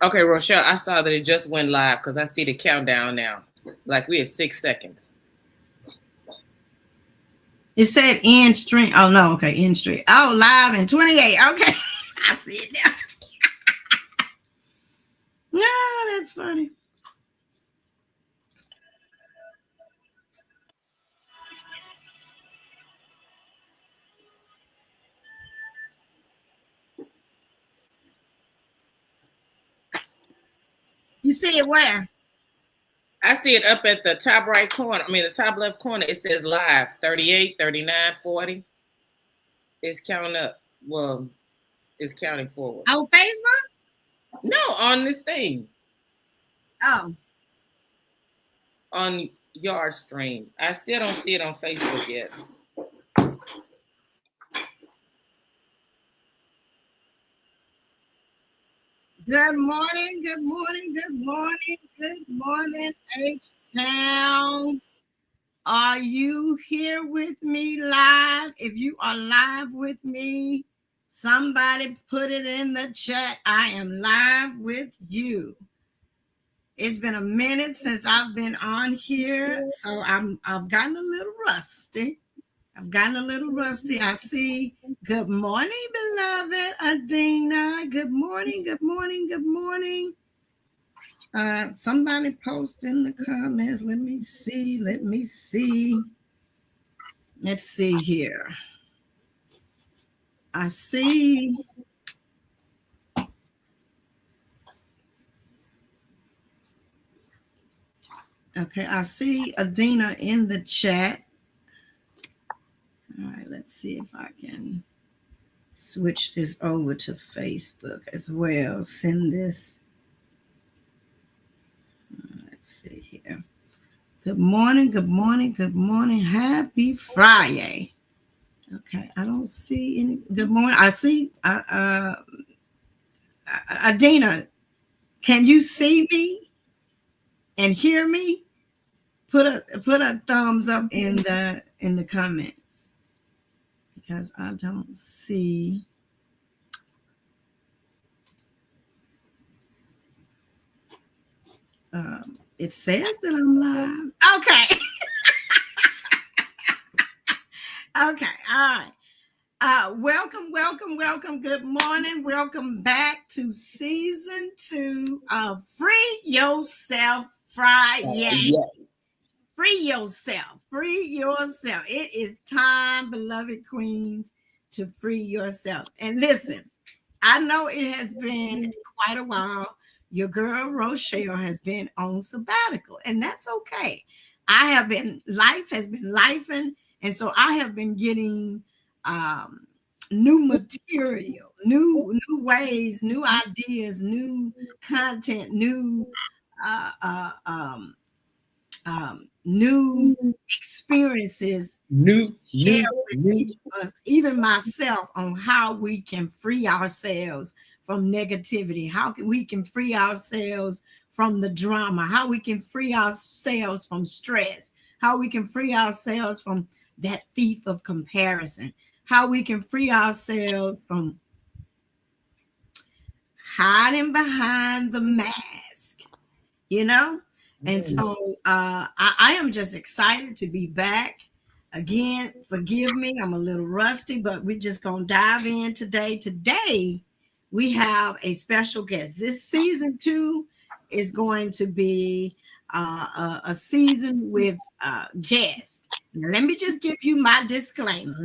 Okay, Rochelle, I saw that it just went live because I see the countdown now. Like we had 6 seconds. It said end stream. Oh no, okay, end stream. Oh, live in 28. Okay, I see it now. No, that's funny. You see it where? I see it up at the top right corner. I mean, the top left corner. It says live 38, 39, 40. It's counting up. Well, it's counting forward. On Facebook? No, on this thing. Oh. On Yard Stream. I still don't see it on Facebook yet. Good morning, good morning, good morning, good morning, H-Town. Are you here with me live? If you are live with me, somebody put it in the chat. I am live with you. It's been a minute since I've been on here, so I've gotten a little rusty. I see. Good morning, beloved Adina. Good morning, good morning, good morning. Somebody post in the comments. Let me see. Let's see here. I see. Okay, I see Adina in the chat. All right, let's see if I can switch this over to Facebook as well. Send this. Let's see here. Good morning, good morning, good morning. Happy Friday. Okay, I don't see any. Good morning. I see Adina. Can you see me and hear me? Put a thumbs up in the comments because I don't see. It says that I'm live. Okay. Okay. All right. Welcome. Good morning. Welcome back to season 2 of Free Yourself Friday. Yeah. Free yourself. It is time, beloved queens, to free yourself. And listen, I know it has been quite a while. Your girl Rochelle has been on sabbatical, and that's okay. Life has been lifing, and so I have been getting new material, new ways, new ideas, new content, new new experiences share with each of us, even myself, on how we can free ourselves from negativity, how we can free ourselves from the drama, how we can free ourselves from stress, how we can free ourselves from that thief of comparison, how we can free ourselves from hiding behind the mask, you know? And so I am just excited to be back. Again, forgive me, I'm a little rusty, but we're just going to dive in today. Today, we have a special guest. This season 2 is going to be a season with guests. Now, let me just give you my disclaimer.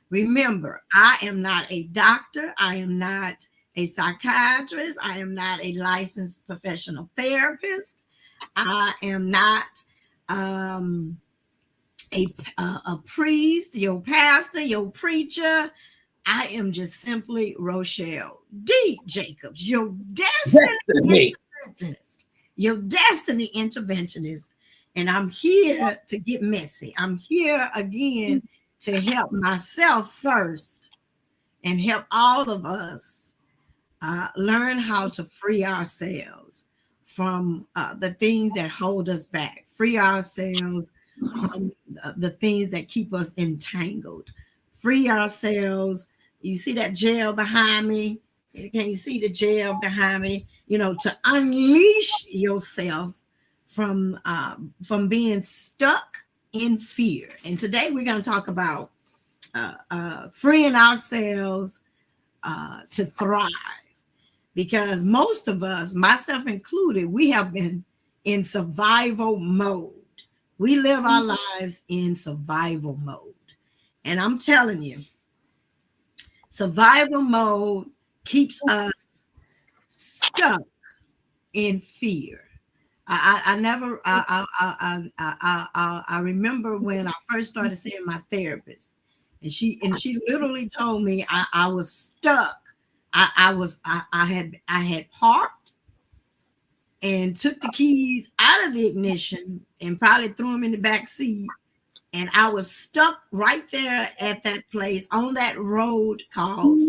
Remember, I am not a doctor. I am not a psychiatrist. I am not a licensed professional therapist. I am not a priest, your pastor, your preacher. I am just simply Rochelle D. Jacobs, your destiny interventionist. And I'm here to get messy. I'm here again to help myself first and help all of us learn how to free ourselves from the things that hold us back, free ourselves from the things that keep us entangled, free ourselves. You see that jail behind me? Can you see the jail behind me? To unleash yourself from being stuck in fear. And today we're going to talk about freeing ourselves to thrive, because most of us, myself included, we have been in survival mode. We live our lives in survival mode. And I'm telling you, survival mode keeps us stuck in fear. I remember when I first started seeing my therapist, and she literally told me I was stuck. I had parked and took the keys out of the ignition and probably threw them in the back seat, and I was stuck right there at that place on that road called.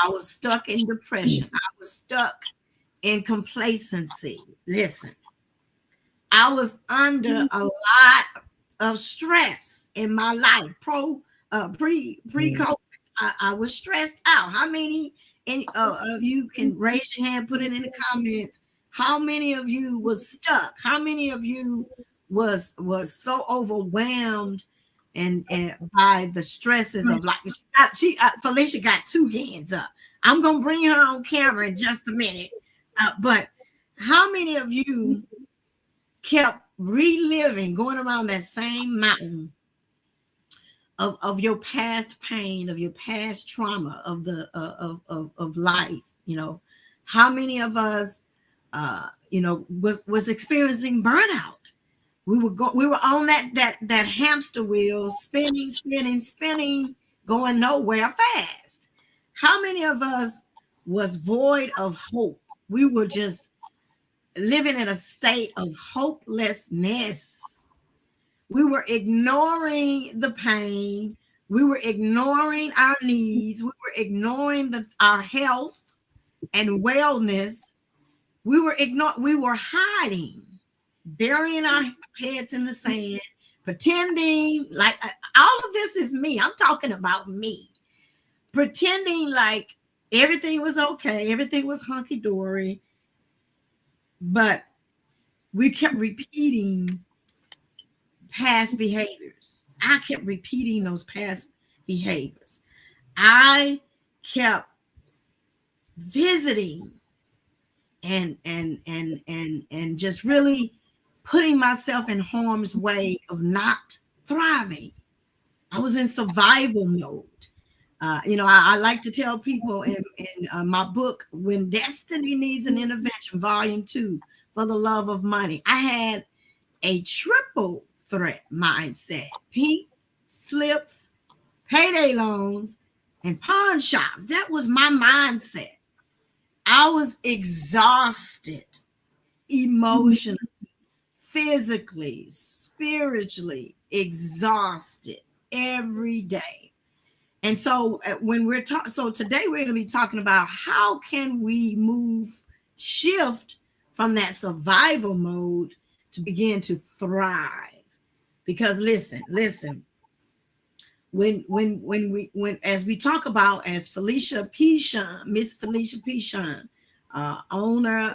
I was stuck in depression. I was stuck in complacency. Listen, I was under a lot of stress in my life. Pre-COVID, I was stressed out. How many of you can raise your hand, put it in the comments? How many of you was stuck? How many of you was so overwhelmed and by the stresses of life? Felicia got two hands up. I'm gonna bring her on camera in just a minute. But how many of you kept reliving, going around that same mountain of your past pain, of your past trauma, of the of life? How many of us was experiencing burnout? We were on that hamster wheel, spinning, going nowhere fast. How many of us was void of hope? We were just living in a state of hopelessness. We were ignoring the pain. We were ignoring our needs. We were ignoring our health and wellness. We were hiding, burying our heads in the sand, pretending like all of this is me. I'm talking about me. Pretending like everything was okay, everything was hunky-dory, but we kept repeating past behaviors. I kept repeating those past behaviors. I kept visiting and just really putting myself in harm's way of not thriving. I was in survival mode. I like to tell people in my book, When Destiny Needs an Intervention, Volume 2, For the Love of Money, I had a triple threat mindset: pink slips, payday loans, and pawn shops. That was my mindset. I was exhausted emotionally, physically, spiritually, exhausted every day. And so when today we're going to be talking about how can we shift from that survival mode to begin to thrive. Because listen, when as we talk about, as Felicia Pichon, Miss Felicia Pichon, owner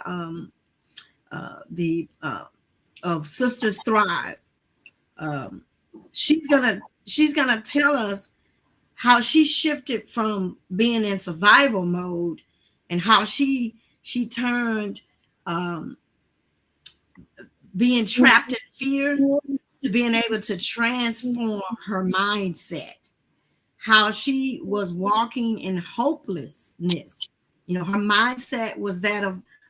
of Sisters Thrive, she's gonna tell us how she shifted from being in survival mode and how she turned being trapped in fear to being able to transform her mindset. How she was walking in hopelessness. Her mindset was that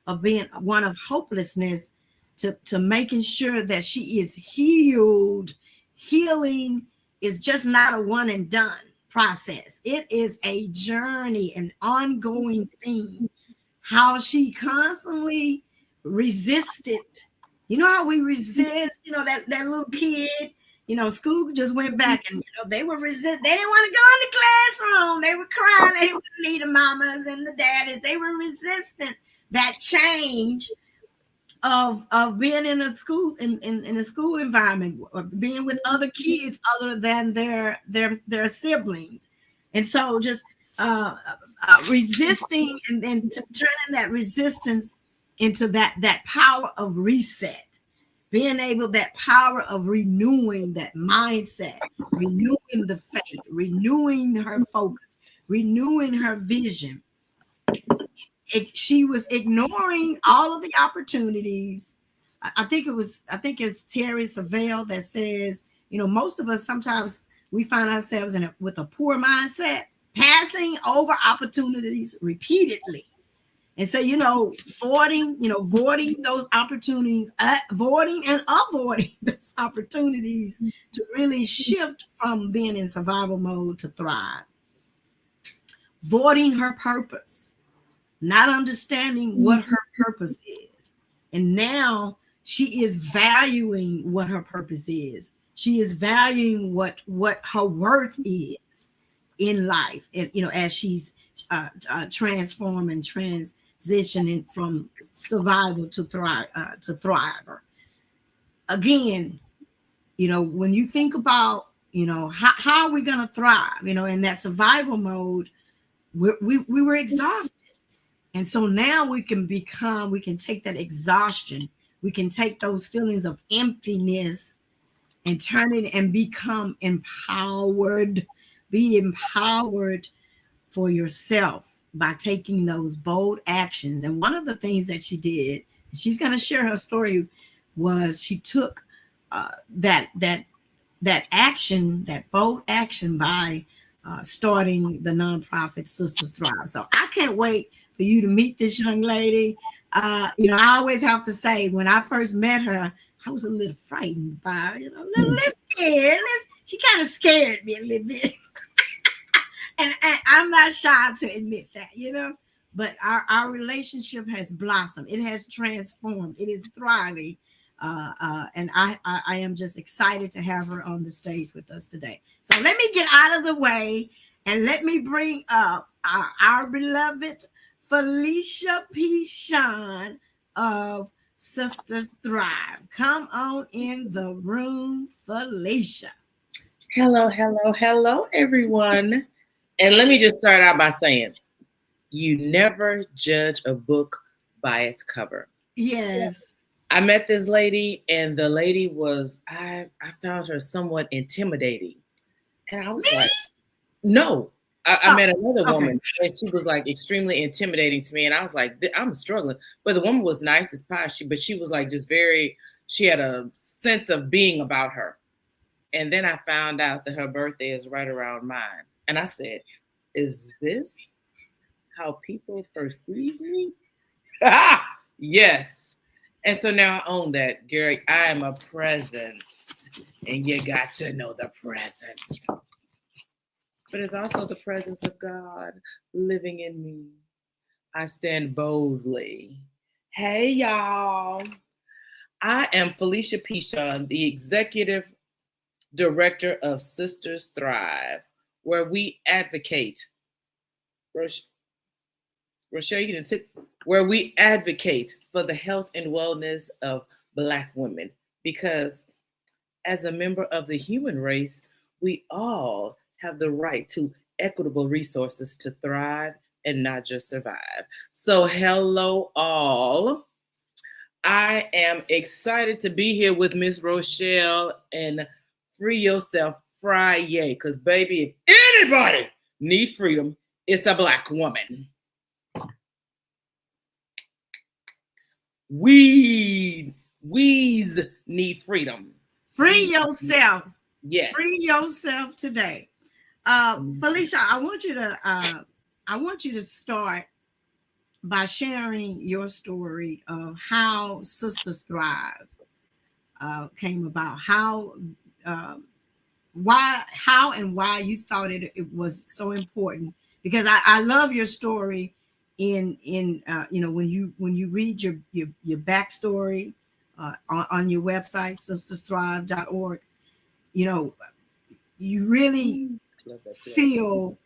of being one of hopelessness to making sure that she is healed. Healing is just not a one and done process. It is a journey, an ongoing thing. How she constantly resisted. You know how we resist, that little kid, school just went back and, they were resist. They didn't want to go in the classroom. They were crying. They didn't need the mamas and the daddies. They were resistant that change of being in a school, in a school environment, or being with other kids other than their siblings. And so just resisting and then turning that resistance into that power of reset, being able, that power of renewing that mindset, renewing the faith, renewing her focus, renewing her vision. She was ignoring all of the opportunities. I think it's Terry Savelle that says, most of us sometimes we find ourselves with a poor mindset, passing over opportunities repeatedly. And so, voiding those opportunities, voiding and avoiding those opportunities to really shift from being in survival mode to thrive. Voiding her purpose, not understanding what her purpose is. And now she is valuing what her purpose is. She is valuing what her worth is in life. And, as she's transforming and transitioning from survival to thriver. Again, when you think about, how are we going to thrive, in that survival mode, we were exhausted. And so now we can take that exhaustion, we can take those feelings of emptiness and turn it and become empowered. Be empowered for yourself by taking those bold actions. And one of the things that she did, she's going to share her story, was she took that action, that bold action by starting the nonprofit Sisters Thrive. So I can't wait for you to meet this young lady. I always have to say, when I first met her, I was a little frightened by her, a little scared. She kind of scared me a little bit. and I'm not shy to admit that, but our relationship has blossomed. It has transformed. It is thriving. And I am just excited to have her on the stage with us today. So let me get out of the way and let me bring up our beloved Felicia P. Sean of Sisters Thrive. Come on in the room, Felicia. Hello, everyone. And let me just start out by saying, you never judge a book by its cover. Yes. I met this lady, and the lady was, I found her somewhat intimidating. And I was like, no. I met another woman, and she was like extremely intimidating to me. And I was like, I'm struggling. But the woman was nice as pie. But she was like just she had a sense of being about her. And then I found out that her birthday is right around mine. And I said, is this how people perceive me? Yes. And so now I own that, Gary. I am a presence, and you got to know the presence. But it's also the presence of God living in me. I stand boldly. Hey, y'all. I am Felicia P. Sean, the executive director of Sisters Thrive, where we advocate. Rochelle, you didn't take. Where we advocate for the health and wellness of Black women, because as a member of the human race, we all have the right to equitable resources to thrive and not just survive. So hello all. I am excited to be here with Miss Rochelle and Free Yourself Friday, because baby, if anybody need freedom, it's a Black woman. We need freedom. Free yourself. Yes. Free yourself today. Felicia, I want you to start by sharing your story of how Sisters Thrive came about. How and why you thought it was so important, because I love your story in when you read your backstory on your website sistersthrive.org, you really feel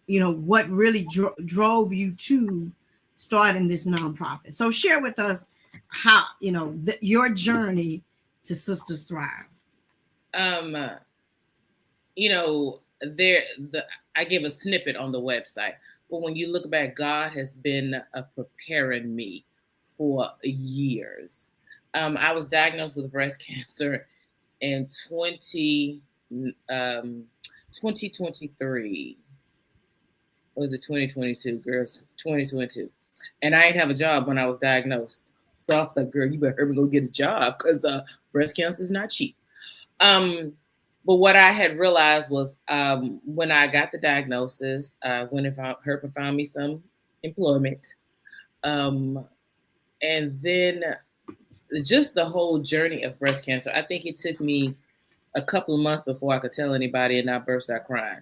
what really drove you to starting this nonprofit. So share with us how your journey to Sisters Thrive. I gave a snippet on the website. But when you look back, God has been preparing me for years. I was diagnosed with breast cancer in 2023. Or was it 2022, girls? 2022. And I didn't have a job when I was diagnosed. So I was like, girl, you better hurry go get a job because breast cancer is not cheap. But what I had realized was when I got the diagnosis, when Herb found me some employment. And then just the whole journey of breast cancer, I think it took me a couple of months before I could tell anybody and I burst out crying.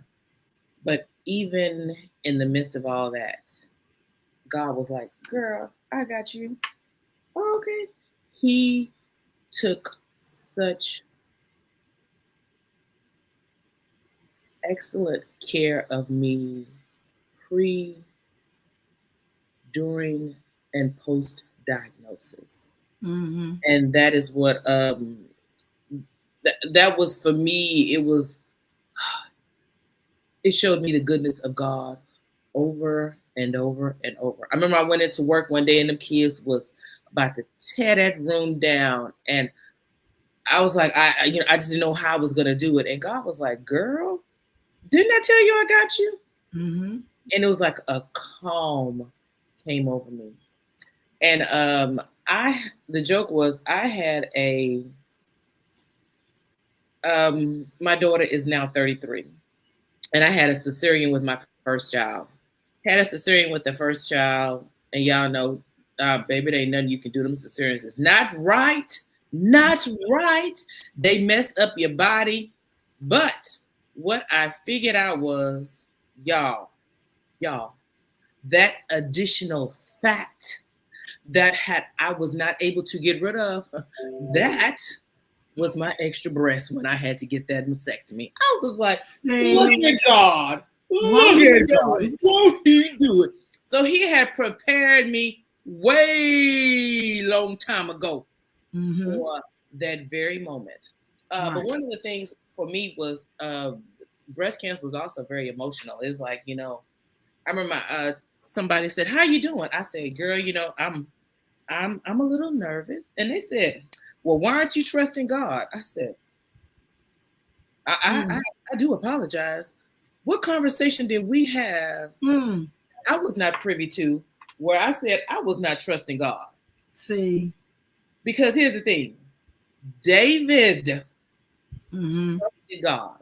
But even in the midst of all that, God was like, girl, I got you. Oh, okay. He took such excellent care of me pre, during, and post diagnosis. Mm-hmm. And that is what that was for me. It showed me the goodness of God over and over and over. I remember I went into work one day and the kids was about to tear that room down. And I was like, I just didn't know how I was going to do it. And God was like, girl, didn't I tell you I got you? Mm-hmm. And it was like a calm came over me. And the joke was I had my daughter is now 33. And I had a cesarean with my first child. Had a cesarean with the first child. And y'all know, baby, there ain't nothing you can do. Them cesareans is not right. Not right. They mess up your body. But what I figured out was, y'all, that additional fat that I was not able to get rid of, that was my extra breast when I had to get that mastectomy. I was like, look at God. Look at God. Won't he do it? So he had prepared me way long time ago for that very moment. Right. But one of the things for me was breast cancer was also very emotional. It was like, I remember somebody said, "How you doing?" I said, "Girl, I'm a little nervous." And they said, "Well, why aren't you trusting God?" I said, I do apologize. What conversation did we have I was not privy to where I said I was not trusting God? See. Because here's the thing. David trusted God.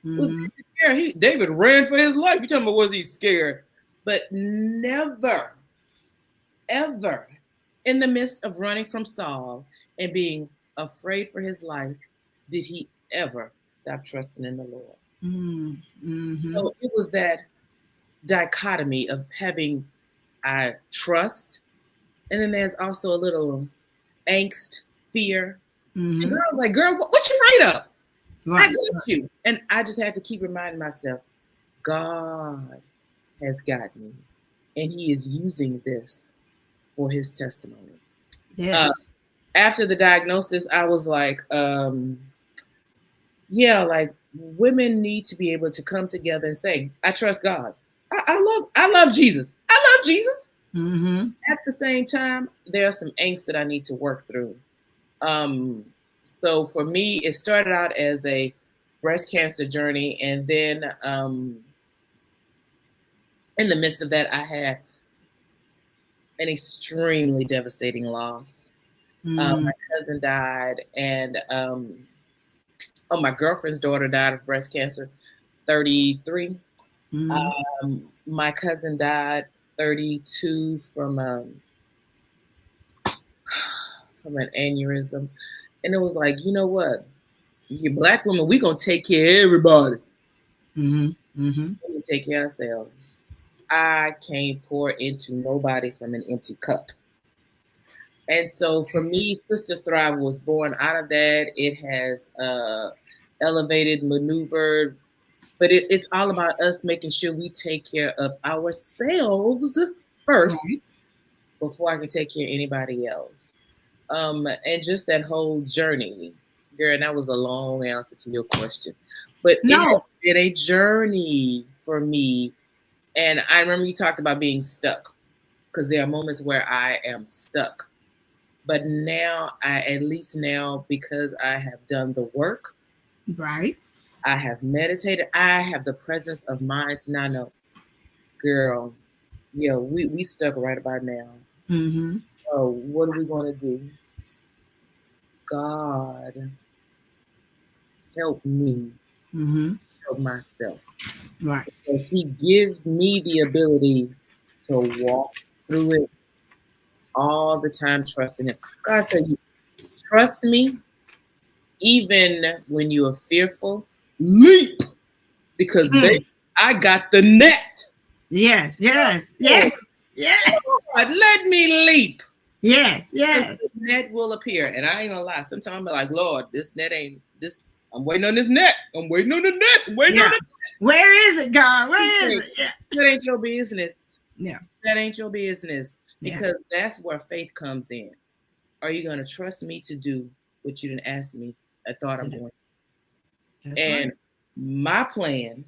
Was David scared? David ran for his life. You tell me, was he scared? But never, ever in the midst of running from Saul and being afraid for his life, did he ever stop trusting in the Lord. So it was that dichotomy of having I trust, and then there's also a little angst, fear. And girl was like, "Girl, what you afraid of? Right. I got you." And I just had to keep reminding myself, God has got me, and he is using this for his testimony. Yes. After the diagnosis, I was like, like women need to be able to come together and say, "I trust God. I love Jesus. I love Jesus." At the same time, there are some angst that I need to work through. So for me, it started out as a breast cancer journey, and then in the midst of that, I had an extremely devastating loss. My cousin died, and my girlfriend's daughter died of breast cancer, 33. My cousin died 32 from an aneurysm. And it was like, you know what? You Black women, we gonna take care of everybody. We take care of ourselves. I can't pour into nobody from an empty cup. And so for me, Sisters Thrive was born out of that. It has elevated, maneuvered, but it's all about us making sure we take care of ourselves first before I can take care of anybody else. And just that whole journey, girl, that was a long answer to your question. But it has been a journey for me. And I remember you talked about being stuck, because there are moments where I am stuck. But now, at least now, because I have done the work, Right. I have meditated, I have the presence of mind to now know, girl, yeah, we stuck right about now. Mm-hmm. Oh, what are we going to do? God, help me Mm-hmm. help myself. Right. Because He gives me the ability to walk through it all the time, trusting Him. God said, "You trust me even when you are fearful. Leap, because Mm. baby, I got the net. Yes. Yes. Oh, Yes. Yes. God, let me leap. Yes. The Yes. net will appear." And I ain't gonna lie. Sometimes I'm like, Lord, this net ain't this. I'm waiting on this net. I'm waiting on the net. I'm waiting on Yeah. the Where is it, God? Where is net. it? Yeah. That ain't your business. Yeah. That ain't your business. Yeah. Because that's where faith comes in. Are you gonna trust me to do what you didn't ask me? I thought I'm going. That's And right. my plan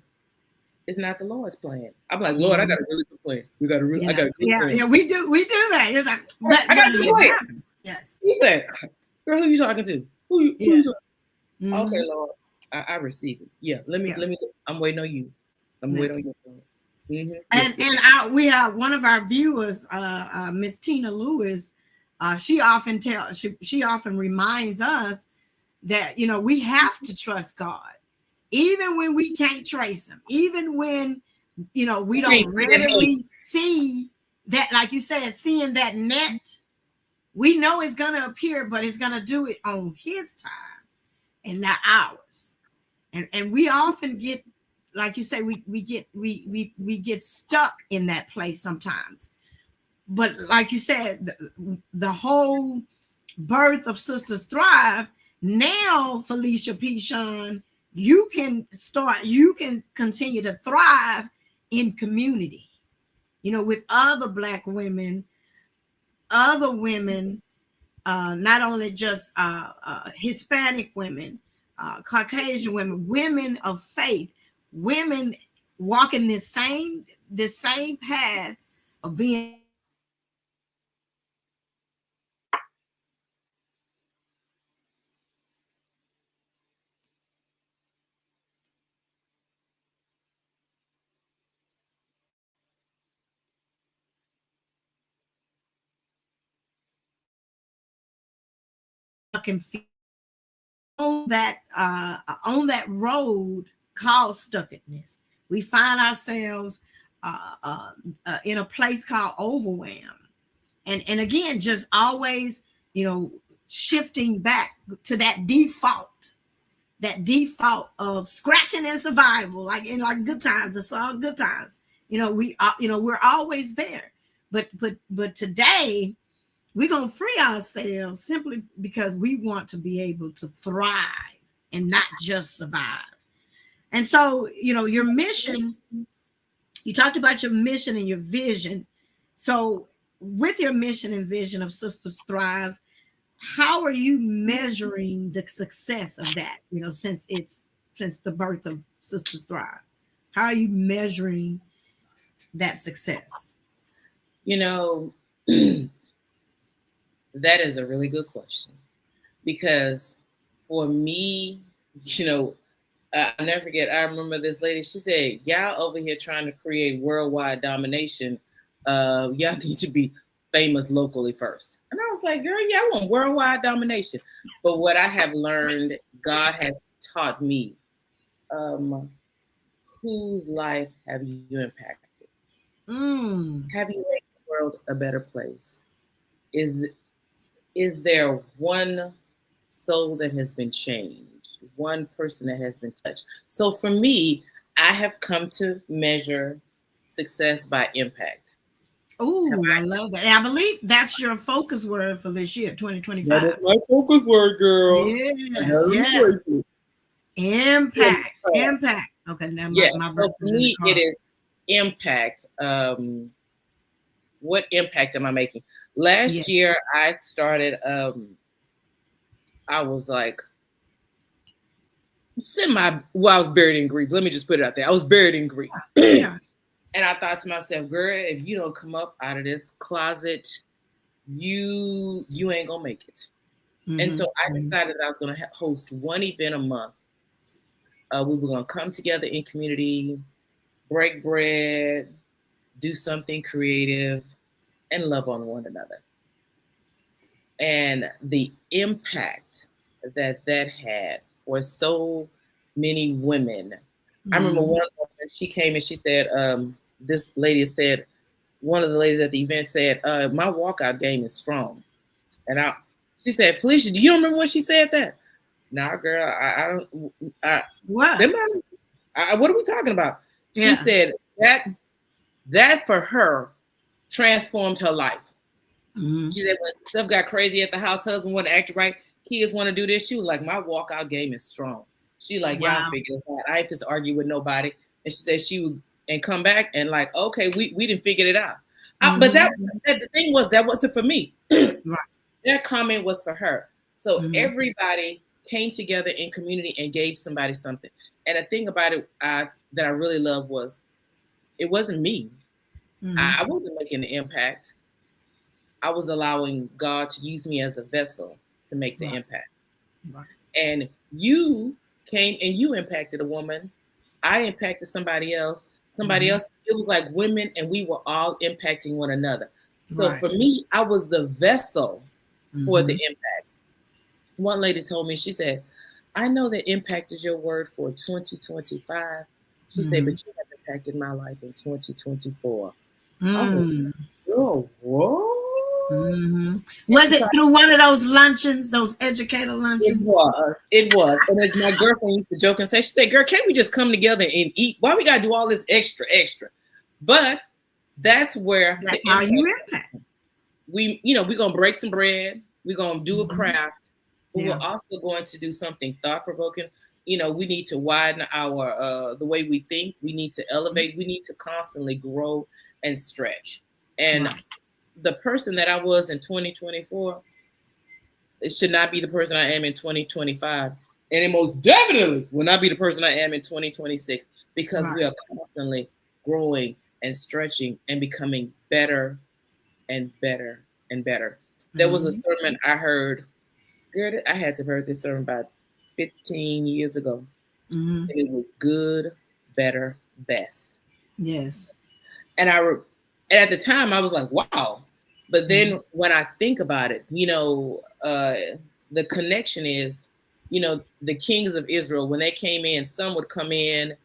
is not the Lord's plan. I'm like, Lord, I Mhm. got a really good plan. I Yeah. got a good Yeah. plan. Yeah. We do. We do that. It's like, I got a does good it plan. happen? Yes. He said, girl, who you talking to? Who Yeah. you talking? Mhm. Okay, Lord, I receive it. Yeah, let Yeah. me. I'm waiting on you. I'm Yeah. waiting on you. Mm-hmm. Yes, And we have one of our viewers, Miss Tina Lewis. She often she often reminds us that we have to trust God, even when we can't trace Him, even when we don't can't see that hand. readily see that, like you said, seeing that net. We know it's gonna appear, but it's gonna do it on His time and not ours. And we often get, like you say, we get stuck in that place sometimes. But like you said, the whole birth of Sisters Thrive, now Felicia P. Sean, you can continue to thrive in community, with other Black women, other women, not only just Hispanic women, Caucasian women, women of faith, women walking this same path of being on that road called stuckedness. We find ourselves in a place called overwhelm, and again, just always, shifting back to that default of scratching and survival, like in our good times, the song Good Times. We're always there. But today we're gonna free ourselves simply because we want to be able to thrive and not just survive. And so, your mission, you talked about your mission and your vision. So with your mission and vision of Sisters Thrive, how are you measuring the success of that? Since the birth of Sisters Thrive, how are you measuring that success? You know, that is a really good question, because for me, I'll never forget. I remember this lady. She said, "Y'all over here trying to create worldwide domination. Y'all need to be famous locally first." And I was like, "Girl, yeah, I want worldwide domination." But what I have learned, God has taught me, whose life have you impacted? Have you made the world a better place? Is is there one soul that has been changed, one person that has been touched? So for me, I have come to measure success by impact. Oh, I love that. And I believe that's your focus word for this year, That 2025. is my focus word, girl. Yes, yes. Impact. Okay, now Yes. my So breath for is in the me, it car. is impact. What impact am I making? Last Yes. year, I started. I was like I was buried in grief. Let me just put it out there. I was buried in grief. Yeah. And I thought to myself, girl, if you don't come up out of this closet, you ain't gonna make it. And so I decided that I was gonna host one event a month. We were gonna come together in community, break bread, do something creative, and love on one another. And the impact that had for so many women. I remember one woman, she came and she said, this lady said, one of the ladies at the event said, my walkout game is strong. And she said, Felicia, do you remember when she said that? Nah, girl, I don't. What? What are we talking about? She said that for her transformed her life. She said when stuff got crazy at the house, husband wasn't acting right, kids want to do this. She was like, my walkout game is strong. She like, y'all figure it out. I ain't just argue with nobody. And she said she would and come back and like, okay, we didn't figure it out. But that the thing was that wasn't for me. That comment was for her. So everybody came together in community and gave somebody something. And the thing about it that I really loved was it wasn't me. I wasn't making an impact. I was allowing God to use me as a vessel to make the impact. And you came and you impacted a woman. I impacted somebody else. Somebody else. It was like women, and we were all impacting one another. So for me, I was the vessel for the impact. One lady told me, she said, I know that impact is your word for 2025. She said, but you have impacted my life in 2024. Oh, whoa. Was it through one of those luncheons, those educator luncheons? It was. And as my girlfriend used to joke and say, she said, girl, can't we just come together and eat? Why we got to do all this extra? But that's where how you impact. We're going to break some bread. We're going to do a craft. But we're also going to do something thought-provoking. We need to widen our the way we think. We need to elevate. We need to constantly grow and stretch. And the person that I was in 2024, it should not be the person I am in 2025. And it most definitely will not be the person I am in 2026 because we are constantly growing and stretching and becoming better and better and better. There was a sermon I heard. Girl, I had to heard this sermon about 15 years ago. And it was good, better, best. Yes. And at the time I was like, wow. But then when I think about it, the connection is, the kings of Israel, when they came in, some would come in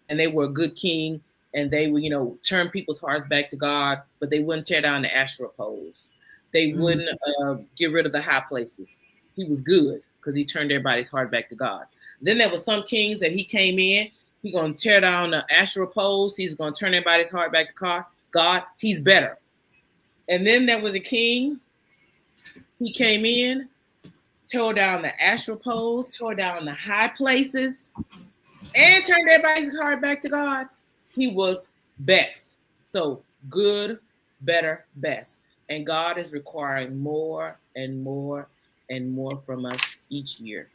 and they were a good king and they would, turn people's hearts back to God, but they wouldn't tear down the Asherah poles. They wouldn't get rid of the high places. He was good because he turned everybody's heart back to God. Then there were some kings that he came in, he's going to tear down the Asherah poles. He's going to turn everybody's heart back to God. He's better. And then there was a king. He came in, tore down the Asherah poles, tore down the high places, and turned everybody's heart back to God. He was best. So good, better, best. And God is requiring more and more and more from us each year.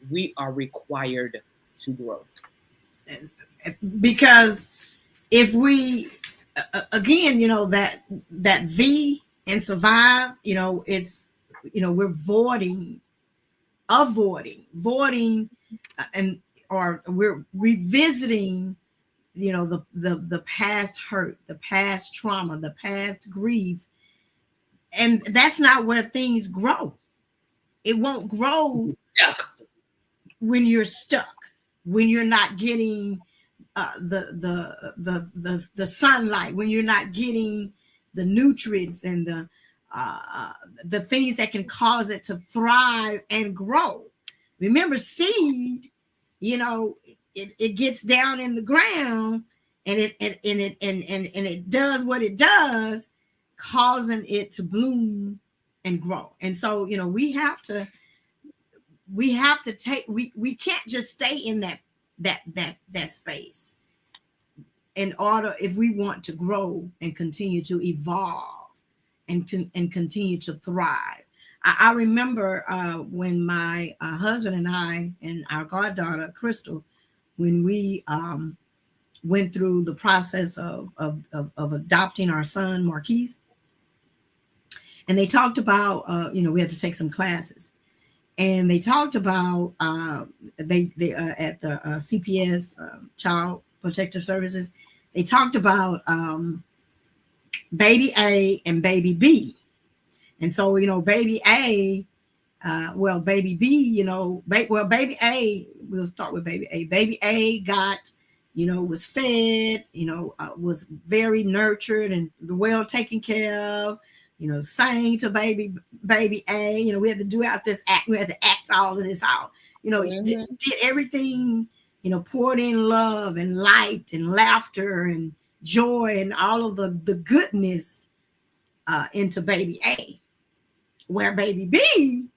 We are required to grow. Because if we, again, that V and survive, it's, we're avoiding, or we're revisiting, the past hurt, the past trauma, the past grief. And that's not where things grow. It won't grow when you're stuck, when you're not getting the sunlight, when you're not getting the nutrients and the things that can cause it to thrive and grow. Remember, seed, it gets down in the ground and it does what it does, causing it to bloom and grow. And so, we have to take, we can't just stay in that space in order, if we want to grow and continue to evolve and continue to thrive. I remember when my husband and I and our goddaughter Crystal, when we went through the process of adopting our son Marquise, and they talked about we had to take some classes, and they talked about they at the CPS Child Protective Services, they talked about baby A and baby B. And so, baby A, baby B, baby A, we'll start with baby A. Baby A got, was fed, was very nurtured and well taken care of, sang to baby A. We had to do out this act. We had to act all of this out. Did everything, poured in love and light and laughter and joy and all of the goodness into baby A. Where baby B,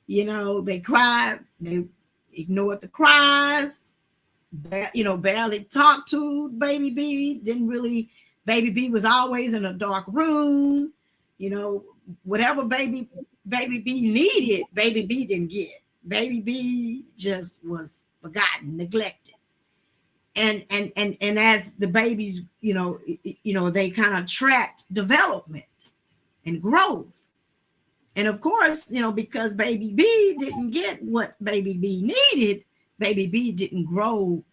they cried, they ignored the cries, barely talked to baby B, baby B was always in a dark room, whatever baby B needed, baby B didn't get. Baby B just was forgotten, neglected. And as the babies, they kind of tracked development and growth. And of course, because baby B didn't get what baby B needed, baby B didn't grow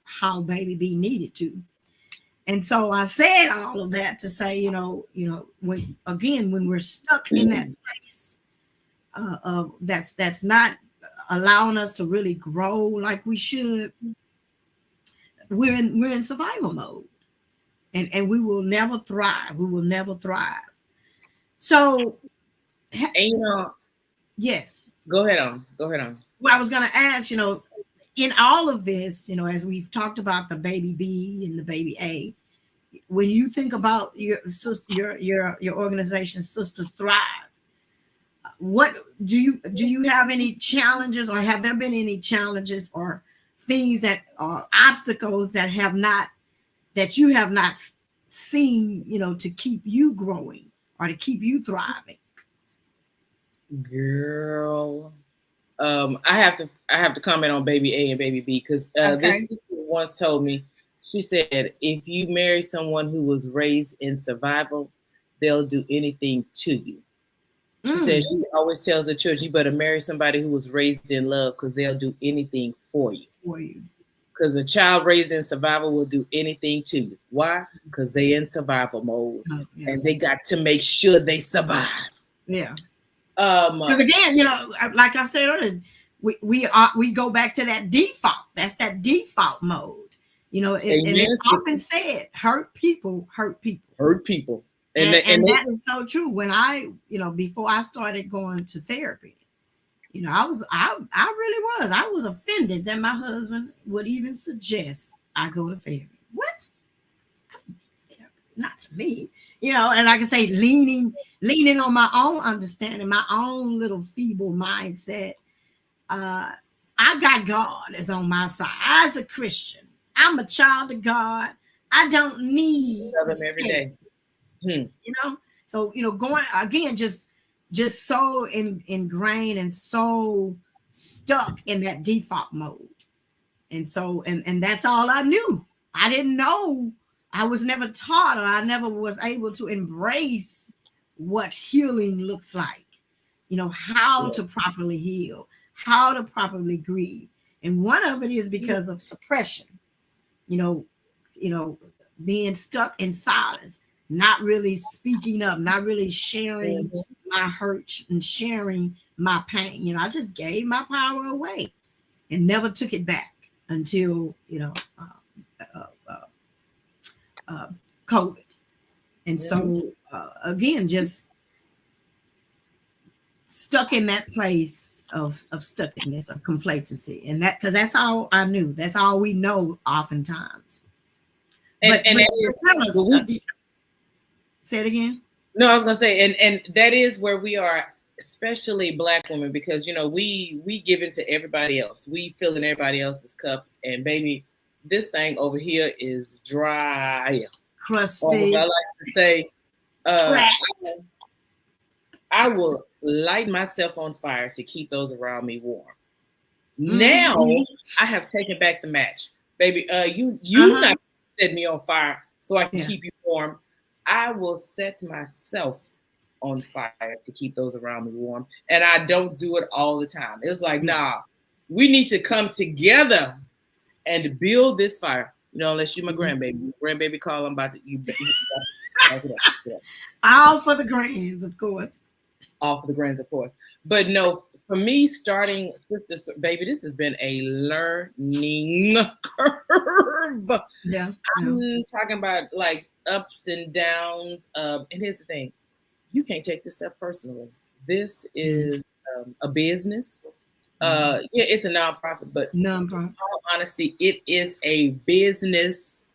how baby B needed to. And so I said all of that to say, when we're stuck in that place, that's not allowing us to really grow like we should. We're in survival mode, and we will never thrive. We will never thrive. So. And yes. Go ahead on. Well, I was going to ask, in all of this, as we've talked about the baby B and the baby A, when you think about your organization, Sisters Thrive, what do you have any challenges, or have there been any challenges or things that are obstacles that you have not seen, to keep you growing or to keep you thriving? Girl, I have to comment on baby A and baby B, because this sister once told me, she said, if you marry someone who was raised in survival, they'll do anything to you. She said she always tells the church, you better marry somebody who was raised in love, because they'll do anything for you. Because a child raised in survival will do anything to you. Why? Because they're in survival mode, and they got to make sure they survive. Yeah. Because again, like I said earlier, we go back to that default. That's that default mode. And it's often said, hurt people hurt people. Hurt people. And that is so true. When I, before I started going to therapy, I really was. I was offended that my husband would even suggest I go to therapy. What? Not to me. And like I say, leaning on my own understanding, my own little feeble mindset. I got God is on my side. As a Christian, I'm a child of God. I don't need him every day. So going again, just so ingrained and so stuck in that default mode. And so and that's all I knew. I didn't know. I was never taught, or I never was able to embrace what healing looks like, how to properly heal, how to properly grieve. And one of it is because of suppression, being stuck in silence, not really speaking up, not really sharing my hurt and sharing my pain. I just gave my power away and never took it back until, COVID. And so again, just stuck in that place of stuckness, of complacency. And that, because that's all I knew. That's all we know oftentimes. But tell us, say it again. No, I was gonna say, and that is where we are, especially Black women, because we give into everybody else. We fill in everybody else's cup, and baby, this thing over here is dry, crusty. I like to say, I will light myself on fire to keep those around me warm. Now I have taken back the match, baby. You not set me on fire so I can Yeah. keep you warm. I will set myself on fire to keep those around me warm. And I don't do it all the time. It's like, nah, we need to come together and build this fire. You know, unless you're my grandbaby. Grandbaby call, I'm about to All for the grands, of course. All for the grands, of course. But no, for me, starting Sister Baby, this has been a learning curve. Yeah. I'm talking about like ups and downs. And here's the thing. You can't take this stuff personally. This is a business. Yeah, it's a nonprofit, but in all honesty, it is a business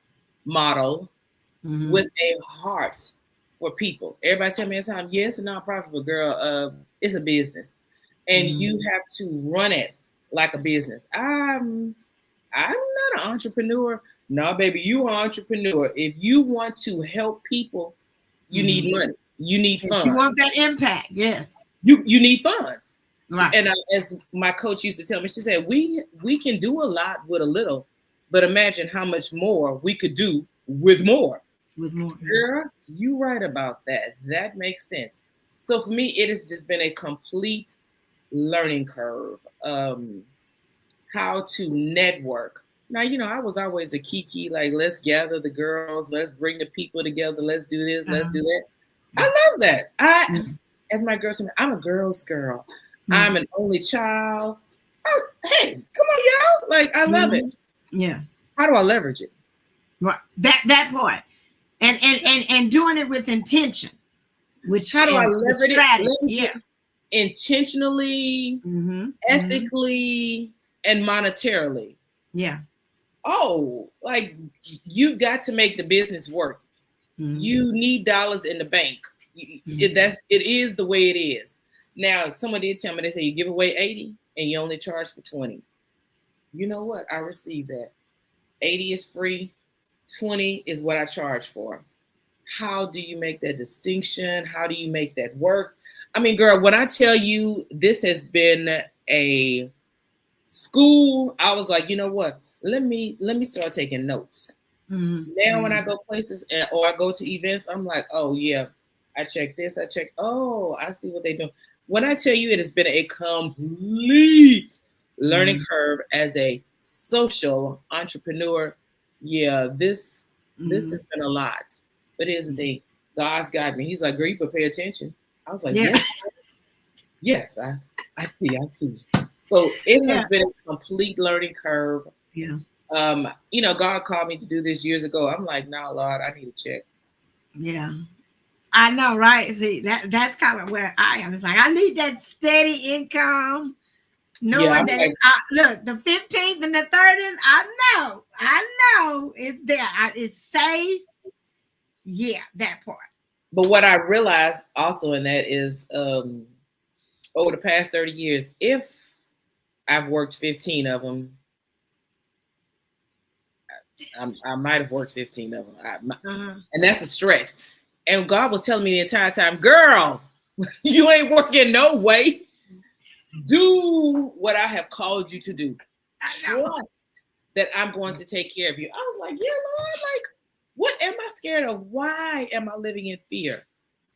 model with a heart for people. Everybody tell me all the time, yeah, it's a nonprofit, but girl, it's a business. And you have to run it like a business. I'm not an entrepreneur. No, baby, you are an entrepreneur. If you want to help people, you need money. You need funds. You want that impact, yes. You need funds. Right. And as my coach used to tell me, she said, we can do a lot with a little, but imagine how much more we could do with more. With more. Girl, you right about that. That makes sense. So for me, it has just been a complete learning curve. How to network. Now, you know, I was always a kiki, like, let's gather the girls, let's bring the people together, let's do this, let's do that. I love that. As my girl told me, I'm a girl's girl. I'm an only child. Oh, hey, come on, y'all. Like, I love it. Yeah. How do I leverage it? Right. That part. And doing it with intention. Which how do I leverage it? Yeah. Intentionally, ethically, and monetarily. Yeah. Oh, like you've got to make the business work. You need dollars in the bank. It is the way it is. Now, someone did tell me, they say you give away 80 and you only charge for 20. You know what? I received that. 80 is free. 20 is what I charge for. How do you make that distinction? How do you make that work? I mean, girl, when I tell you this has been a school, I was like, you know what? Let me start taking notes. Now when I go places or I go to events, I'm like, oh yeah, I check this, I check. Oh, I see what they do. When I tell you it has been a complete learning curve as a social entrepreneur, yeah, this has been a lot. But here's the thing, God's got me. He's like, girl, you better pay attention. I was like, yes, I see. So it has been a complete learning curve. Yeah. You know, God called me to do this years ago. I'm like, nah, Lord, I need a check. Yeah. I know, right? See, that's kind of where I am. It's like, I need that steady income. Knowing that, like, look, the 15th and the 30th, I know it's there. It's safe. Yeah, that part. But what I realized also in that is over the past 30 years, if I've worked 15 of them, I might have worked 15 of them. And that's a stretch. And God was telling me the entire time, girl, you ain't working no way. Do what I have called you to do. Trust that I'm going to take care of you. I was like, yeah, Lord, like, what am I scared of? Why am I living in fear?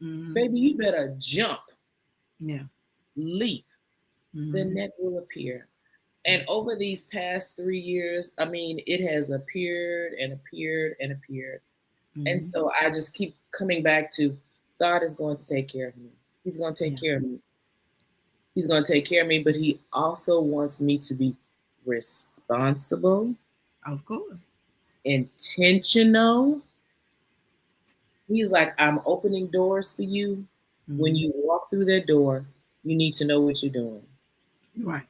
Baby, you better jump. Yeah. Leap. The net will appear. And over these past 3 years, I mean, it has appeared and appeared and appeared. And so I just keep coming back to God is going to take care of me. He's going to take care of me. He's going to take care of me, but he also wants me to be responsible. Of course. Intentional. He's like, I'm opening doors for you. When you walk through that door, you need to know what you're doing. Right.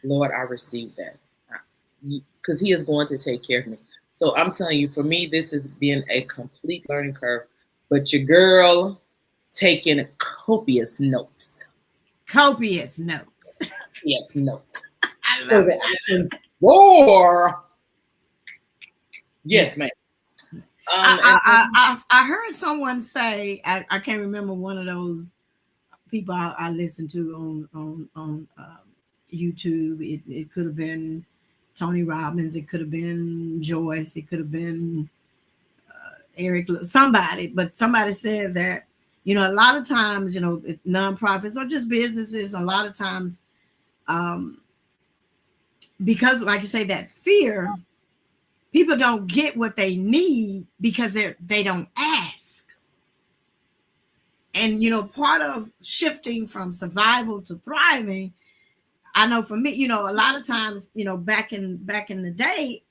Lord, I received that. Because he is going to take care of me. So I'm telling you, for me, this has been a complete learning curve. But your girl taking copious notes. Copious notes. Yes, notes. I love it. Roar. Yes, ma'am. I heard someone say, I can't remember, one of those people I listened to on YouTube. It could have been Tony Robbins. It could have been Joyce. It could have been Eric, somebody. But somebody said that, a lot of times, nonprofits or just businesses, a lot of times, because, like you say, that fear, people don't get what they need because they don't ask. And part of shifting from survival to thriving, I know for me, a lot of times, back in the day,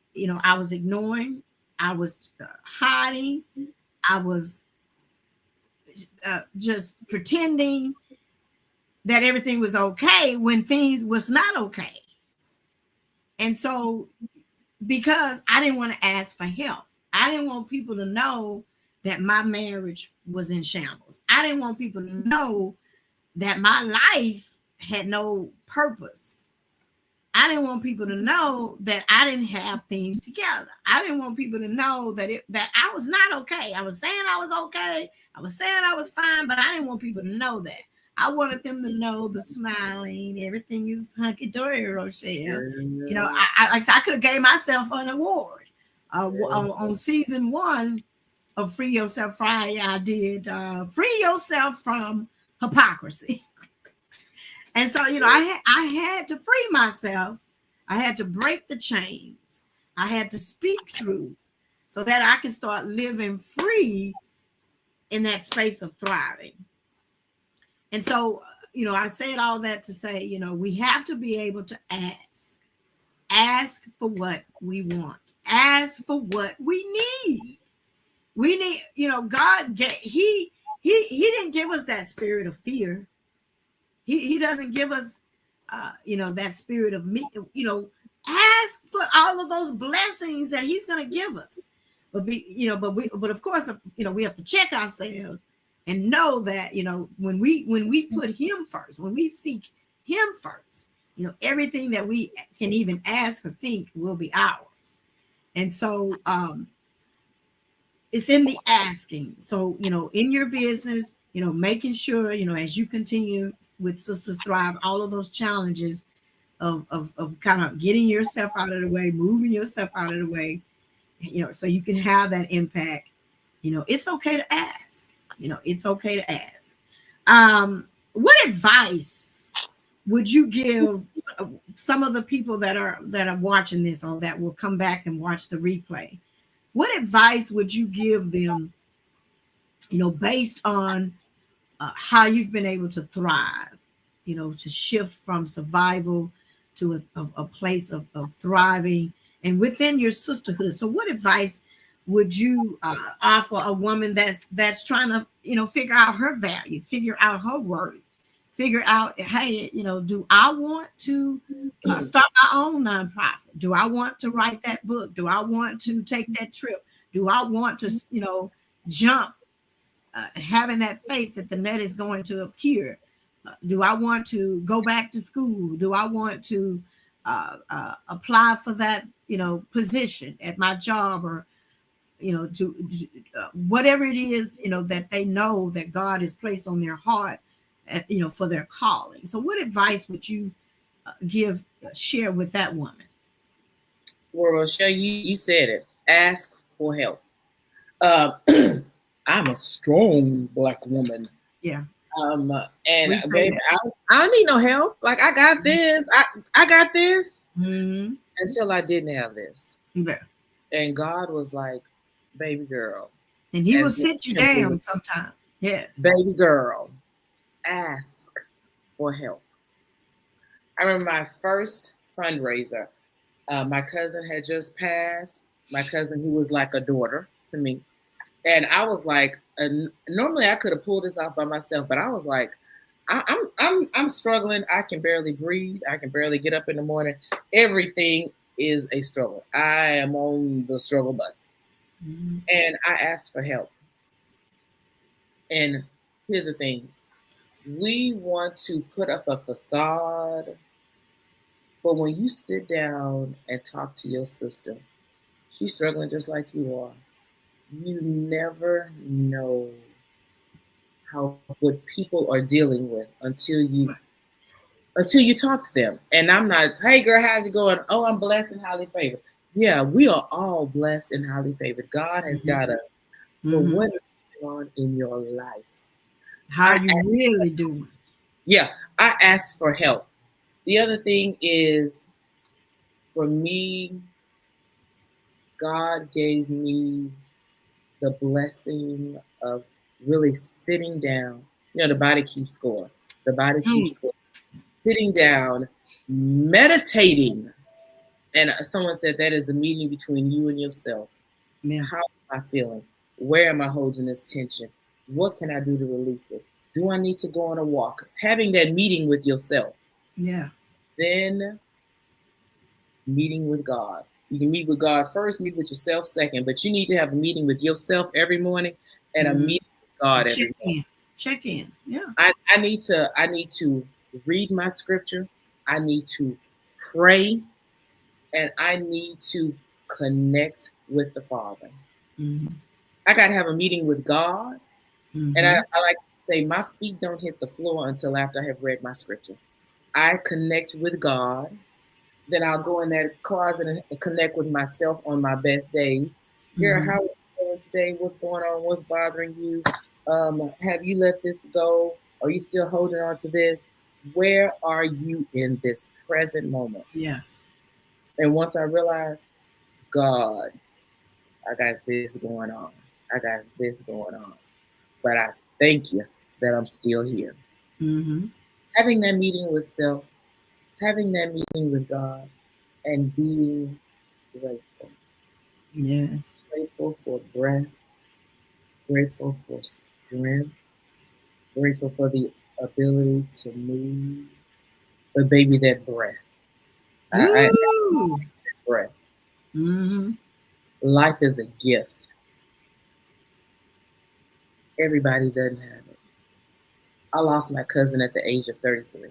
I was ignoring, I was hiding, I was just pretending that everything was okay when things was not okay. And so, because I didn't want to ask for help, I didn't want people to know that my marriage was in shambles. I didn't want people to know that my life had no purpose. I didn't want people to know that I didn't have things together. I didn't want people to know that I was not okay. I was saying I was okay. I was saying I was fine, but I didn't want people to know that. I wanted them to know the smiling, everything is hunky-dory, Rochelle. I could have gave myself an award. On season 1 of Free Yourself Friday, I did Free Yourself from Hypocrisy. And so, I had to free myself. I had to break the chains. I had to speak truth so that I can start living free in that space of thriving. And so, I said all that to say, we have to be able to ask for what we want, ask for what we need. We need, God, he didn't give us that spirit of fear. He doesn't give us, that spirit of me, ask for all of those blessings that he's going to give us. But of course, we have to check ourselves and know that, when we put him first, when we seek him first, everything that we can even ask or think will be ours. And so it's in the asking. So, in your business, making sure, as you continue with Sisters Thrive, all of those challenges of kind of getting yourself out of the way, moving yourself out of the way, so you can have that impact. It's okay to ask. It's okay to ask. What advice would you give some of the people that are watching this or that will come back and watch the replay? What advice would you give them, based on how you've been able to thrive, to shift from survival to a place of thriving and within your sisterhood? So what advice would you offer a woman that's trying to, figure out her value, figure out her worth, figure out, hey, do I want to start my own nonprofit? Do I want to write that book? Do I want to take that trip? Do I want to, jump, having that faith that the net is going to appear? Do I want to go back to school? Do I want to apply for that, position at my job, or, to whatever it is, that they know that God has placed on their heart, for their calling. So what advice would you share with that woman? Well, Rochelle, you said it. Ask for help. I'm a strong Black woman. Yeah. And baby, I don't need no help. Like, I got this. I got this. Mm-hmm. Until I didn't have this. Yeah. And God was like, baby girl. And he will sit you down sometimes. Yes. Baby girl, ask for help. I remember my first fundraiser. My cousin had just passed. My cousin, who was like a daughter to me. And I was like, normally I could have pulled this off by myself, but I was like, I'm struggling. I can barely breathe. I can barely get up in the morning. Everything is a struggle. I am on the struggle bus. Mm-hmm. And I asked for help. And here's the thing. We want to put up a facade, but when you sit down and talk to your sister, she's struggling just like you are. You never know what people are dealing with until you until you talk to them. And I'm not, hey girl, how's it going? Oh, I'm blessed and highly favored. Yeah, we are all blessed and highly favored. God has got us. But what is going on in your life? How you really doing? Yeah, I asked for help. The other thing is, for me, God gave me the blessing of really sitting down. You know, the body keeps score. The body keeps score. Sitting down, meditating. And someone said that is a meeting between you and yourself. Yeah. How am I feeling? Where am I holding this tension? What can I do to release it? Do I need to go on a walk? Having that meeting with yourself. Yeah. Then meeting with God. You can meet with God first, meet with yourself second, but you need to have a meeting with yourself every morning and a meeting with God every morning. Check in. Yeah. I need to read my scripture. I need to pray, and I need to connect with the Father. I got to have a meeting with God. And I like to say, my feet don't hit the floor until after I have read my scripture. I connect with God. Then I'll go in that closet and connect with myself on my best days. Girl, how are you doing today? What's going on? What's bothering you? Have you let this go? Are you still holding on to this? Where are you in this present moment? Yes. And once I realize, God, I got this going on. I got this going on. But I thank you that I'm still here. Having that meeting with self, having that meeting with God, and being grateful. Yes. Grateful for breath, grateful for strength, grateful for the ability to move. But baby, that breath. I that breath. Life is a gift. Everybody doesn't have it. I lost my cousin at the age of 33.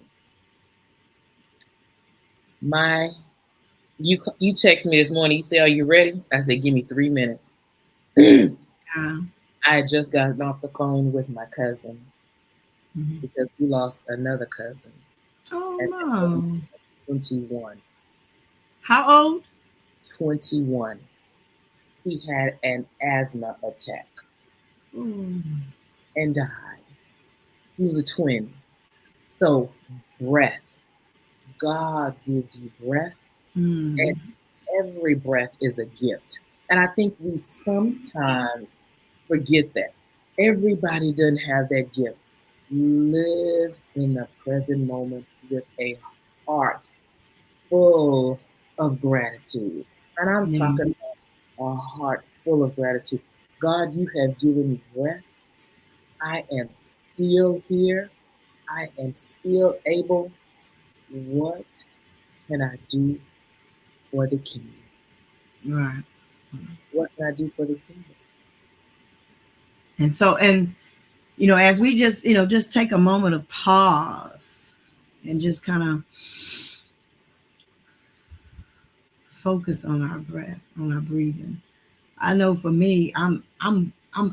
You text me this morning. You say, "Are you ready?" I said, "Give me 3 minutes." I had just gotten off the phone with my cousin because we lost another cousin. Oh no! 21. How old? 21. He had an asthma attack and died. He was a twin. So breath. God gives you breath, and every breath is a gift. And I think we sometimes forget that. Everybody doesn't have that gift. Live in the present moment with a heart full of gratitude. And I'm talking about a heart full of gratitude. God, you have given me breath. I am still here. I am still able. What can I do for the kingdom? Right. What can I do for the kingdom? And so, as we just take a moment of pause and just kind of focus on our breath, on our breathing. I know for me, I'm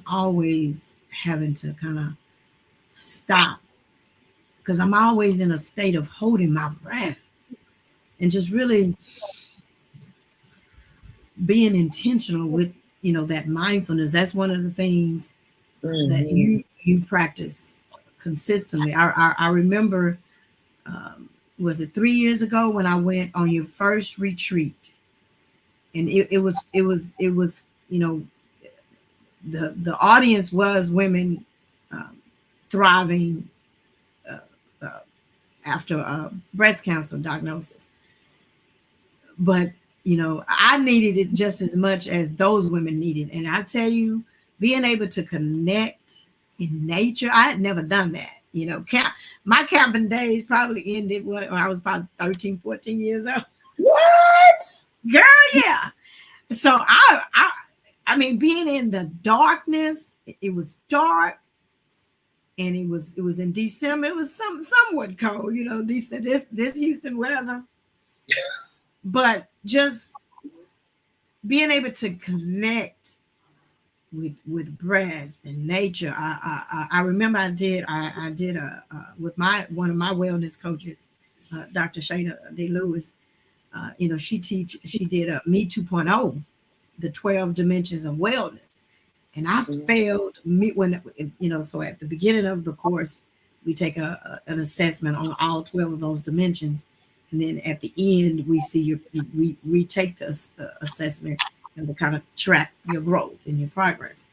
always having to kind of stop because I'm always in a state of holding my breath and just really being intentional with that mindfulness. That's one of the things that you practice consistently. I remember, was it 3 years ago when I went on your first retreat, and it was the audience was women thriving after breast cancer diagnosis. But I needed it just as much as those women needed. And I tell you, being able to connect in nature, I had never done that. My camping days probably ended when I was about 13, 14 years old. What? Girl, yeah. So I mean, being in the darkness, it was dark, and it was in December. It was somewhat cold, this Houston weather. But just being able to connect with breath and nature. I remember I did with one of my wellness coaches. Dr. Shayna D. Lewis, she did a Me 2.0, the 12 dimensions of wellness. And I failed me when, so at the beginning of the course, we take an assessment on all 12 of those dimensions. And then at the end, we see we retake the assessment and to kind of track your growth and your progress.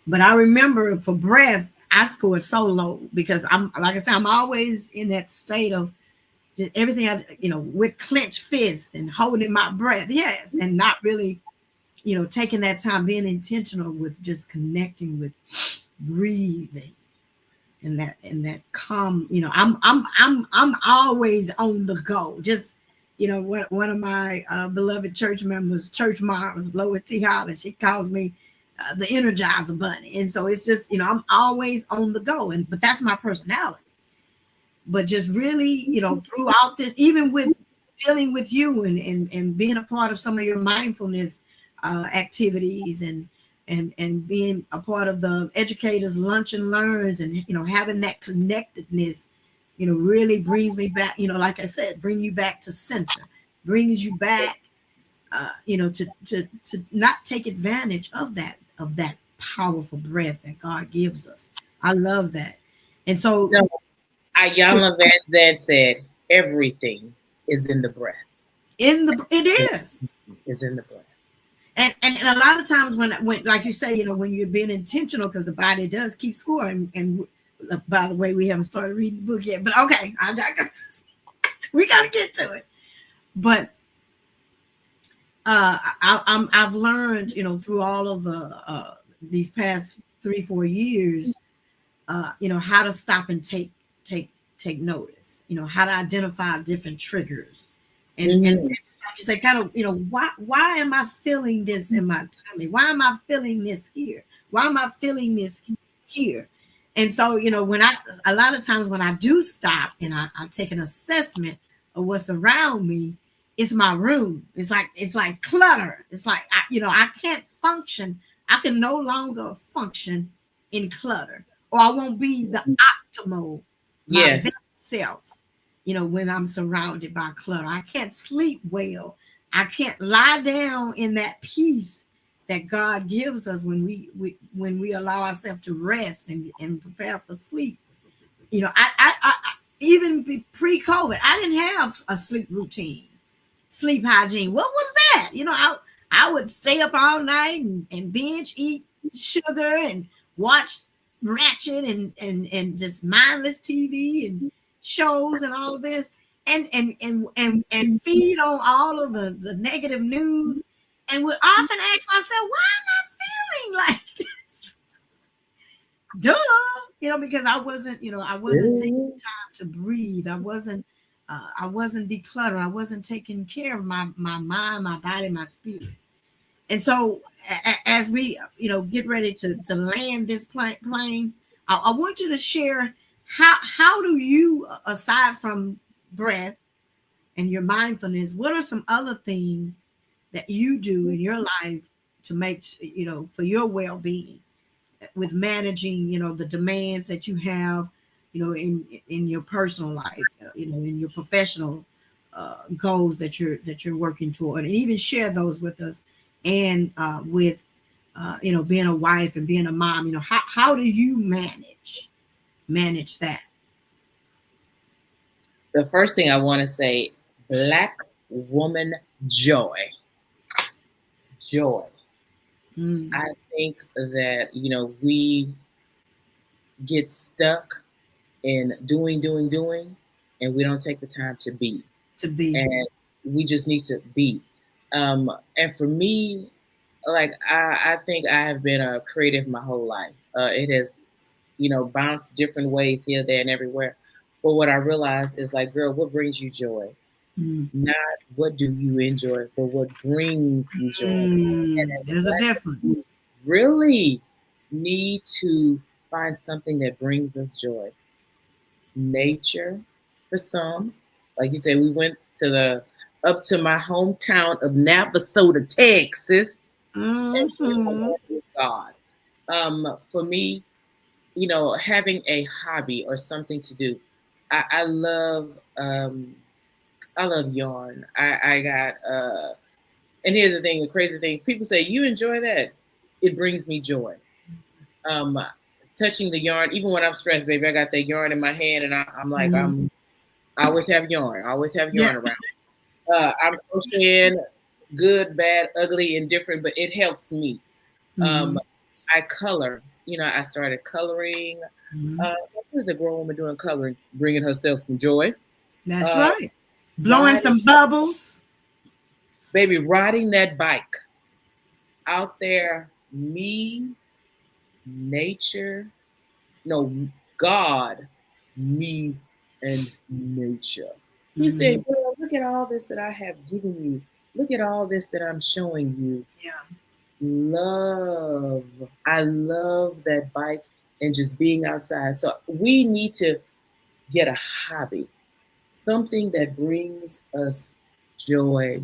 But I remember for breath, I scored so low because like I said, I'm always in that state of everything, with clenched fist and holding my breath. Yes. And not really, taking that time, being intentional with just connecting with breathing and that calm, I'm always on the go. Just, one of my beloved church members, church moms, Lois T. Holland, she calls me the Energizer Bunny. And so it's just, I'm always on the go. But that's my personality. But just really, throughout this, even with dealing with you and being a part of some of your mindfulness activities and being a part of the educators lunch and learns and having that connectedness, really brings me back, like I said, bring you back to center, brings you back to not take advantage of that powerful breath that God gives us. I love that. And so Iyanla Vanzant said everything is in the breath. It is in the breath. And a lot of times when like you say, when you're being intentional, because the body does keep score. And by the way, we haven't started reading the book yet, but okay, I digress. We got to get to it. But I've learned, through all of the these past 3-4 years, how to stop and take notice, how to identify different triggers, and like you say, kind of, why am I feeling this in my tummy? Why am I feeling this here? Why am I feeling this here? And so, when a lot of times when I do stop and I take an assessment of what's around me, it's my room. It's like clutter. It's like, I can't function. I can no longer function in clutter, or I won't be the optimal my best self, when I'm surrounded by clutter. I can't sleep well. I can't lie down in that peace that God gives us when we allow ourselves to rest and prepare for sleep. I even pre-COVID, I didn't have a sleep routine, sleep hygiene. What was that? I would stay up all night and binge eat sugar and watch ratchet and just mindless TV and shows and all of this, and feed on all of the negative news, and would often ask myself, why am I feeling like this? Duh, because I wasn't taking time to breathe. I wasn't decluttering. I wasn't taking care of my mind, my body, my spirit. And so as we, get ready to land this plane, I want you to share how do you, aside from breath and your mindfulness, what are some other things that you do in your life to make, for your well-being with managing, the demands that you have, in your personal life, in your professional goals that you're working toward, and even share those with us. And with being a wife and being a mom, how do you manage that? The first thing I want to say, Black woman joy. I think that we get stuck in doing, and we don't take the time to be. And we just need to be. And for me, like I think I have been a creative my whole life. It has, bounced different ways here, there, and everywhere. But what I realized is, like, girl, what brings you joy? Not what do you enjoy, but what brings you joy. And there's a difference. Really need to find something that brings us joy. Nature, for some, like you said, we went up to my hometown of Navasota, Texas. God. For me, having a hobby or something to do. I love I love yarn. I got and here's the thing, the crazy thing, people say, you enjoy that. It brings me joy. Um touching the yarn, even when I'm stressed, baby, I got that yarn in my hand and I'm like, Mhm. I always have yarn. I always have Yeah. yarn around. I'm crocheting, good, bad, ugly, indifferent, but it helps me. Um, Mhm. I color. You know, I started coloring. Mhm. What is a grown woman doing coloring? Bringing herself some joy. That's Uh, right. Blowing riding, some bubbles. baby, riding that bike out there. Me, nature, no, God, me, and nature. He Mhm. said, girl, look at all this that I have given you. Look at all this that I'm showing you. Yeah. Love. I love that bike and just being outside. So we need to get a hobby, something that brings us joy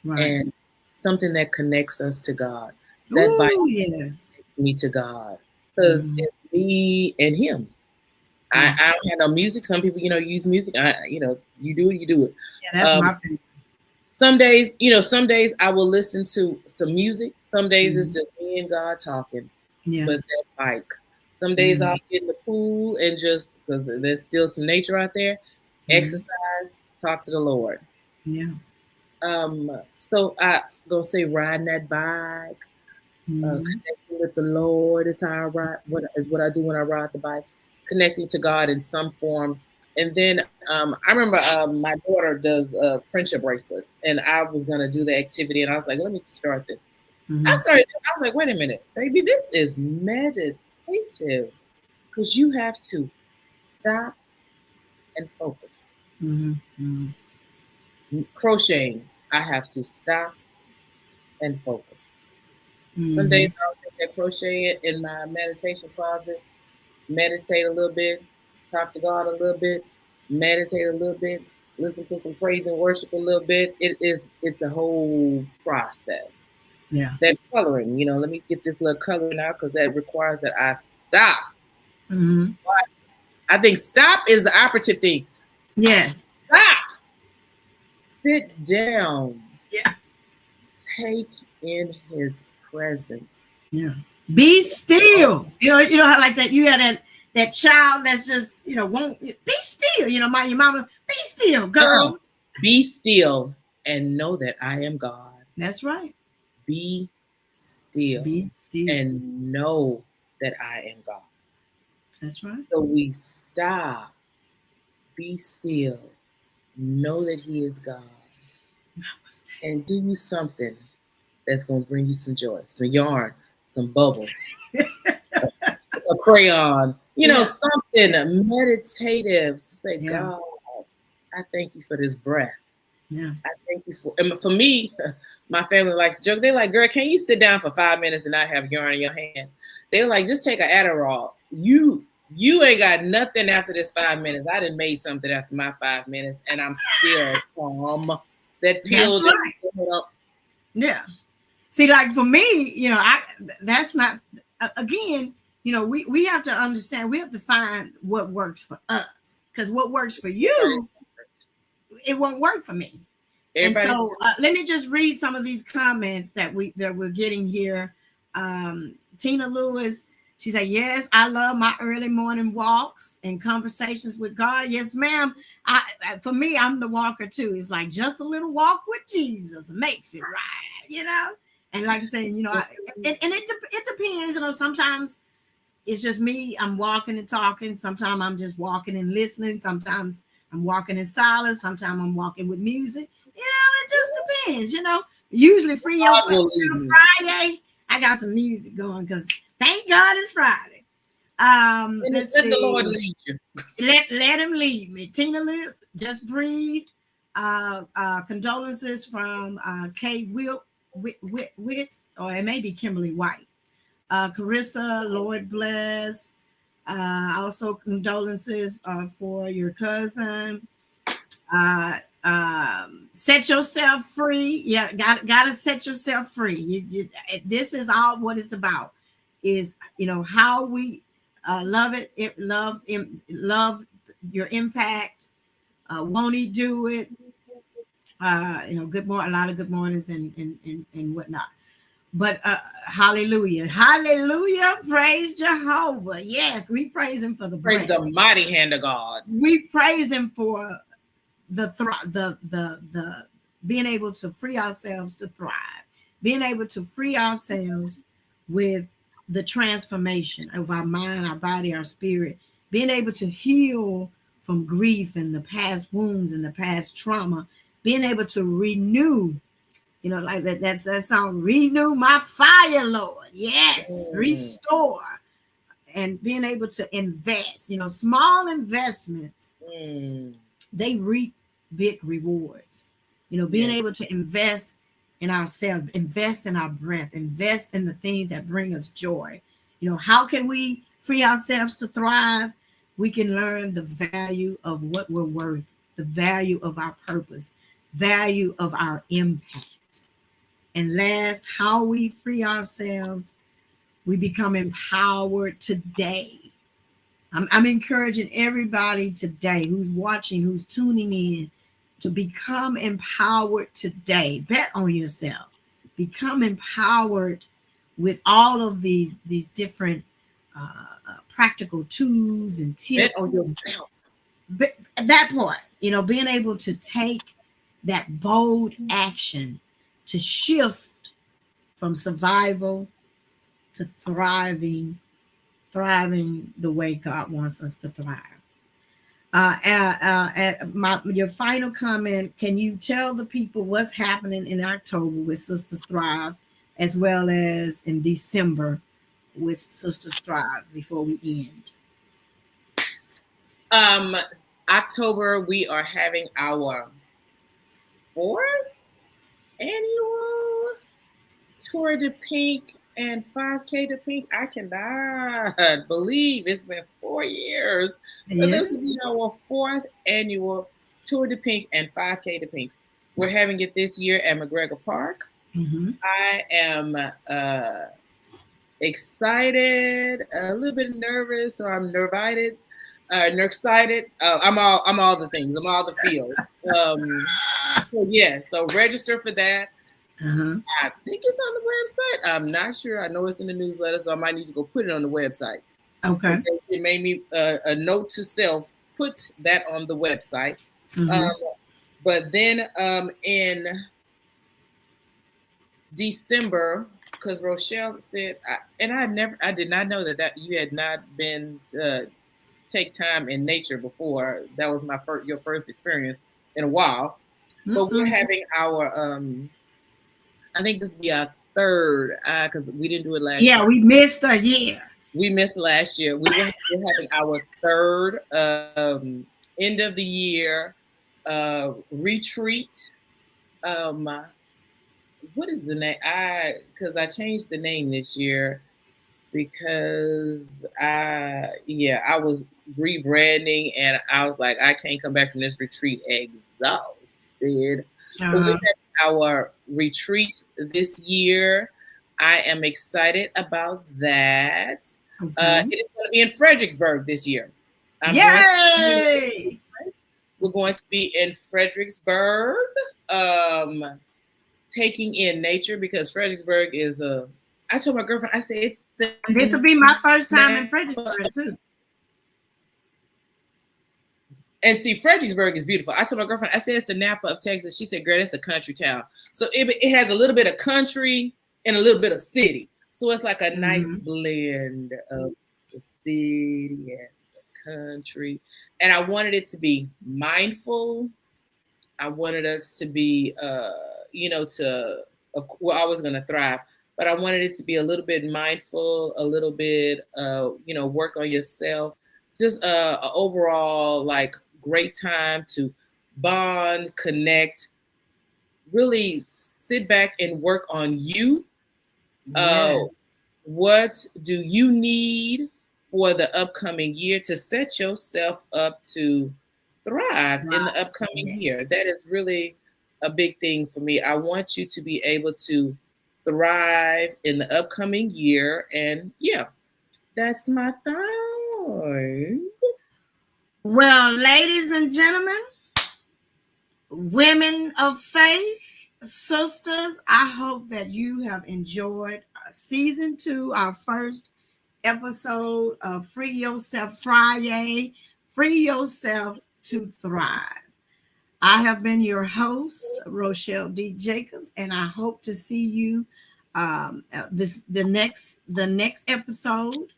Right. and something that connects us to God. That bike Oh, yes. takes me to God because Mhm. it's me and Him. Yeah. I don't have no music. Some people, use music. You do it, you do it. Yeah, that's Um, my favorite. some days, some days I will listen to some music. Some days it's Mhm. just me and God talking. Yeah. But that bike. Some days I'll Mhm. get in the pool and just because there's still some nature out there, Mhm. exercise, talk to the Lord. Yeah. So I gonna say riding that bike, Mhm. connecting with the Lord is how I ride. What I do when I ride the bike, connecting to God in some form. And then I remember my daughter does friendship bracelets, and I was gonna do the activity, and I was like, let me start this. Mhm. I was like, wait a minute, baby, this is meditative because you have to stop and focus. Mhm. Mhm. Crocheting, I have to stop and focus. Some days Mhm. I'll take that crochet in my meditation closet, meditate a little bit, talk to God a little bit, meditate a little bit, listen to some praise and worship a little bit. It's a whole process. Yeah. That coloring, let me get this little coloring out because that requires that I stop. Mhm. I think stop is the operative thing. Yes. Stop. Sit down. Yeah. Take in his presence. Yeah. Be still. You know how like that you had that child that's just, won't be still. Your mama, be still, Uh-uh. girl. Be still and know that I am God. That's right. Be still Be still. and know that I am God. That's right. So we stop, be still, know that He is God, and do something that's going to bring you some joy, some yarn, some bubbles, a crayon, Yeah. something meditative. Say, Yeah. God, I thank you for this breath. Yeah. I thank you and for me, my family likes to joke. They're like, girl, can you sit down for 5 minutes and not have yarn in your hand? They're like, just take an Adderall. You ain't got nothing after this 5 minutes. I done made something after my 5 minutes and I'm still calm. That That's pill right. that Yeah. See, like for me, that's not again, we have to understand, we have to find what works for us. Because what works for you, it won't work for me. And everybody's so let me just read some of these comments that we're getting here. Tina Lewis, she said, "Yes, I love my early morning walks and conversations with God." Yes, ma'am. For me, I'm the walker too. It's like just a little walk with Jesus makes it right. And like I said, it depends. Sometimes it's just me. I'm walking and talking. Sometimes I'm just walking and listening. Sometimes I'm walking in silence. Sometimes I'm walking with music. It just depends. Usually free your God will lead me. Friday. I got some music going because thank God it's Friday. And Let's let the Lord see. lead you. Let him lead me. Tina Liz just breathed. Condolences from Kay Witt, or it may be Kimberly White. Carissa, Lord bless. Also, condolences for your cousin. Set yourself free. Yeah, gotta set yourself free. This is all what it's about. Is how we love it. Love your impact. Won't he do it? Good morning, a lot of good mornings and whatnot. But hallelujah, hallelujah, praise Jehovah. Yes, we praise him for the Praise breath. the mighty hand of God. We praise him for the being able to free ourselves to thrive, being able to free ourselves with the transformation of our mind, our body, our spirit, being able to heal from grief and the past wounds and the past trauma, being able to renew, like that song, renew my fire, Lord. Yes, restore, and being able to invest, small investments, they reap big rewards. Being able to invest in ourselves, invest in our breath, invest in the things that bring us joy. How can we free ourselves to thrive? We can learn the value of what we're worth, the value of our purpose, value of our impact. And last, how we free ourselves, we become empowered today. I'm encouraging everybody today who's watching, who's tuning in, to become empowered today. Bet on yourself. Become empowered with all of these different practical tools and tips. Bet on yourself. But that part, being able to take that bold action to shift from survival to thriving the way God wants us to thrive. Your final comment, can you tell the people what's happening in October with Sisters Thrive, as well as in December with Sisters Thrive before we end? October, we are having our 4th annual Tour de Pink and 5K to Pink. I cannot believe it's been 4 years. So this will be our 4th annual Tour de Pink and 5K to Pink. We're having it this year at McGregor Park. I am excited, a little bit nervous, or I'm nervited, excited. I'm all the things. I'm all the feels. So register for that. I think it's on the website. I'm not sure. I know it's in the newsletter, so I might need to go put it on the website. Okay. So it made me a note to self, put that on the website. But then in December, because Rochelle said, I did not know that you had not been take time in nature before. That was your first experience in a while. But we're having our I think this will be our 3rd, because we didn't do it last year. Yeah, we missed a year. We missed last year. We're having our 3rd end of the year retreat. What is the name? Because I changed the name this year because I was rebranding and I was like, I can't come back from this retreat exhausted. But we had our retreat this year. I am excited about that. It is going to be in Fredericksburg this year. Yay! We're going to be in Fredericksburg, taking in nature, because Fredericksburg is I told my girlfriend, I said, this will be my first time in Fredericksburg too. And see, Fredericksburg is beautiful. I told my girlfriend, I said, it's the Napa of Texas. She said, girl, it's a country town. So it has a little bit of country and a little bit of city. So it's like a nice blend of the city and the country. And I wanted it to be mindful. I wanted us to be, we're always going to thrive. But I wanted it to be a little bit mindful, a little bit, work on yourself. Just overall, like, great time to bond, connect, really sit back and work on you. Yes. What do you need for the upcoming year to set yourself up to thrive in the upcoming year? That is really a big thing for me. I want you to be able to thrive in the upcoming year. And that's my thought. Well, ladies and gentlemen, women of faith, sisters, I hope that you have enjoyed season 2, our first episode of Free Yourself Friday, Free Yourself to Thrive. I have been your host, Rochelle D. Jacobs, and I hope to see you the next episode.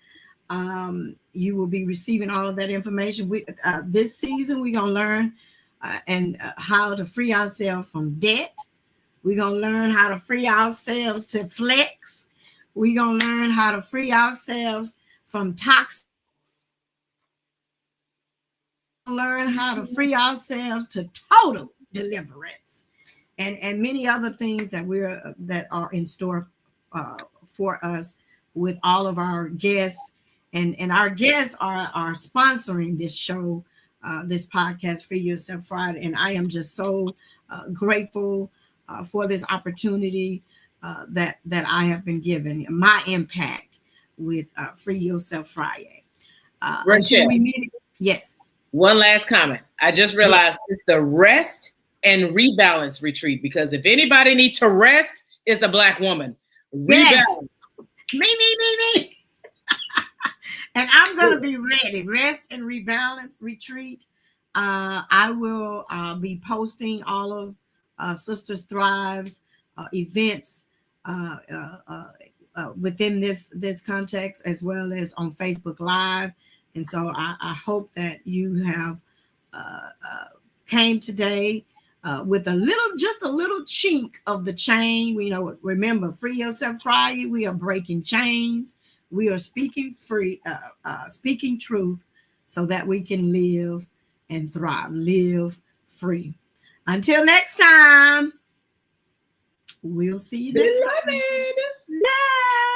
You will be receiving all of that information. This season, we're going to learn how to free ourselves from debt. We're going to learn how to free ourselves to flex. We're going to learn how to free ourselves from toxic. Learn how to free ourselves to total deliverance, and many other things that are in store for us with all of our guests, and our guests are sponsoring this show, this podcast, Free Yourself Friday, and I am just so grateful for this opportunity that I have been given, my impact with Free Yourself Friday. Until we meet, yes. One last comment. I just realized it's the rest and rebalance retreat, because if anybody needs to rest, it's a Black woman. Rebalance. Yes. Me. And I'm going to be ready. Rest and rebalance retreat. I will be posting all of Sisters Thrive's events within this context, as well as on Facebook Live. And so I hope that you have came today with just a little chink of the chain. Remember, Free Yourself Friday. We are breaking chains. We are speaking speaking truth, so that we can live and thrive, live free. Until next time, we'll see you next time. Bye.